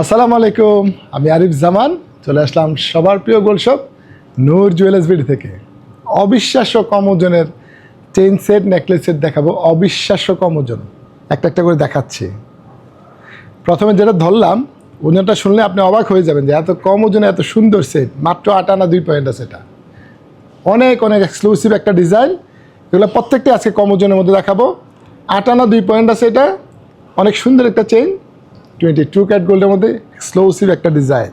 আসসালামু আলাইকুম, আমি আরিফ জামান চলে আসলাম সবার প্রিয় গোল্ড শপ নূর জুয়েলার্স বিডি থেকে। অবিশ্বাস্য কম ওজনের চেইন সেট, নেকলেস সেট দেখাবো। অবিশ্বাস্য কম ওজন, একটা একটা করে দেখাচ্ছি। প্রথমে যেটা ধরলাম, ওজনটা শুনলে আপনি অবাক হয়ে যাবেন যে এত কম ওজনে এত সুন্দর সেট। মাত্র 8 আনা 2 পয়েন্ট আছে। এটা অনেক অনেক এক্সক্লুসিভ একটা ডিজাইন। এগুলো প্রত্যেকটা আজকে কম ওজনের মধ্যে দেখাবো। 8 আনা 2 পয়েন্ট আছে। এটা অনেক সুন্দর একটা চেইন, 22 ক্যারেট গোল্ডের মধ্যে এক্সক্লুসিভ একটা ডিজাইন।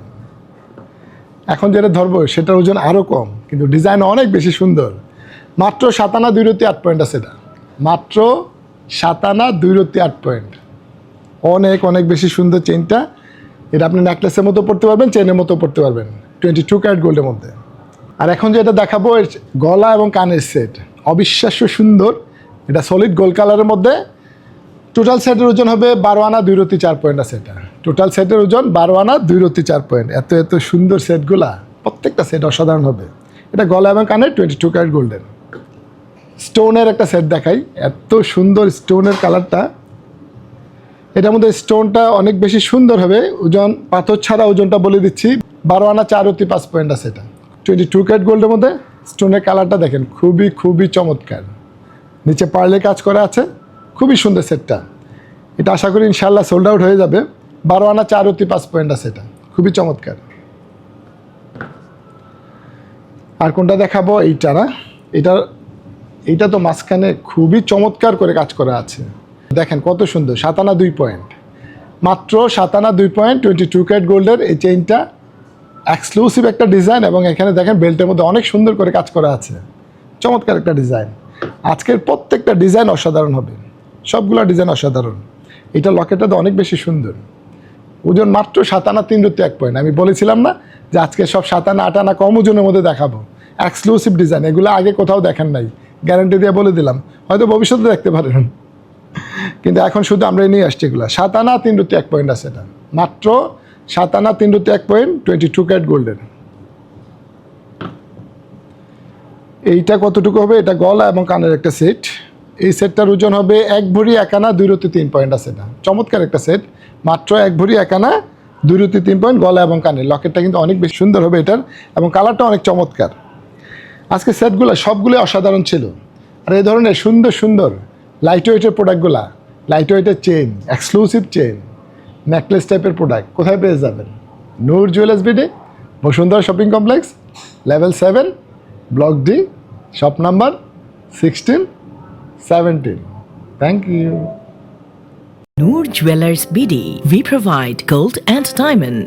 এখন যেটা ধরবো সেটার ওজন আরও কম, কিন্তু ডিজাইন অনেক বেশি সুন্দর। মাত্র 7 আনা 2 রতি 8 পয়েন্ট আছে। এটা মাত্র 7 আনা 2 রতি 8 পয়েন্ট। অনেক অনেক বেশি সুন্দর চেইনটা। এটা আপনি নেকলেসের মতো পড়তে পারবেন, চেইনের মতো পড়তে পারবেন, 22 ক্যারেট গোল্ডের মধ্যে। আর এখন যেটা দেখাবো গলা এবং কানের সেট, অবিশ্বাস্য সুন্দর। এটা সলিড গোল্ড কালারের মধ্যে। টোটাল সেটের ওজন হবে 12 আনা 2 রতি 4 পয়েন্ট আছে। এটা টোটাল সেটের ওজন 12 আনা 2 রতি 4 পয়েন্ট। এত এত সুন্দর সেটগুলা, প্রত্যেকটা সেট অসাধারণ হবে। এটা গলা এবং কানে 22 ক্যারেট গোল্ডেন। স্টোনের একটা সেট দেখাই, এত সুন্দর স্টোনের কালারটা। এটার মধ্যে স্টোনটা অনেক বেশি সুন্দর হবে। ওজন পাথর ছাড়া ওজনটা বলে দিচ্ছি, 12 আনা 4 রতি 5 পয়েন্ট আছে। এটা 22 ক্যারেট গোল্ডের মধ্যে। স্টোনের কালারটা দেখেন, খুবই খুবই চমৎকার। নিচে পার্লে কাজ করা আছে, খুবই সুন্দর সেটটা। এটা আশা করি ইনশাল্লাহ সোল্ড আউট হয়ে যাবে। 12 আনা 4 রতি 5 পয়েন্ট আছে। এটা খুবই চমৎকার। আর কোনটা দেখাবো? এইটা না, এইটা তো মাঝখানে খুবই চমৎকার করে কাজ করা আছে। দেখেন কত সুন্দর। 7 আনা 2 পয়েন্ট, মাত্র 7 আনা 2 পয়েন্ট 22 ক্যারেট গোল্ডের এই চেইনটা। এক্সক্লুসিভ একটা ডিজাইন, এবং এখানে দেখেন বেল্টের মধ্যে অনেক সুন্দর করে কাজ করা আছে। চমৎকার একটা ডিজাইন। আজকের প্রত্যেকটা ডিজাইন অসাধারণ হবে, সবগুলো ডিজাইন অসাধারণ। এটা লকেটটা তো অনেক বেশি সুন্দর। ওজন মাত্র 7 আনা 3 রতি 1 পয়েন্ট। আমি বলেছিলাম না যে আজকে সব 7 আনা 8 আনা কম ওজনের মধ্যে দেখাবো। এক্সক্লুসিভ ডিজাইন, এগুলো আগে কোথাও দেখেন নাই, গ্যারান্টি দিয়ে বলে দিলাম। হয়তো ভবিষ্যতে দেখতে পারেন, কিন্তু এখন শুধু আমরা নিয়ে আসছি এগুলো। 7 আনা 3 রতি 1 পয়েন্ট আছে। এটা মাত্র 7 আনা 3 রতি 1 পয়েন্ট 22 ক্যারেট গোল্ডের। এইটা কতটুকু হবে? এটা গলা এবং কানের একটা সেট। এই সেটটার ওজন হবে 1 ভরি 1 আনা 2 রতি 3 পয়েন্ট আছে। এটা চমৎকার একটা সেট। মাত্র 1 ভরি 1 আনা 2 রতি 3 পয়েন্ট, গলা এবং কানের। লকেটটা কিন্তু অনেক বেশি সুন্দর হবে এটার, এবং কালারটা অনেক চমৎকার। আজকে সেটগুলো সবগুলো অসাধারণ ছিল। আর এই ধরনের সুন্দর সুন্দর লাইট ওয়েটের প্রোডাক্টগুলা, লাইট ওয়েটের চেইন, এক্সক্লুসিভ চেইন, নেকলেস টাইপের প্রোডাক্ট কোথায় পেয়ে যাবেন? Noor jewellers BD, Bashundhara shopping complex, level 7, block D, shop number 16, 17. Thank you. Noor Jewelers BD. We provide gold and diamond.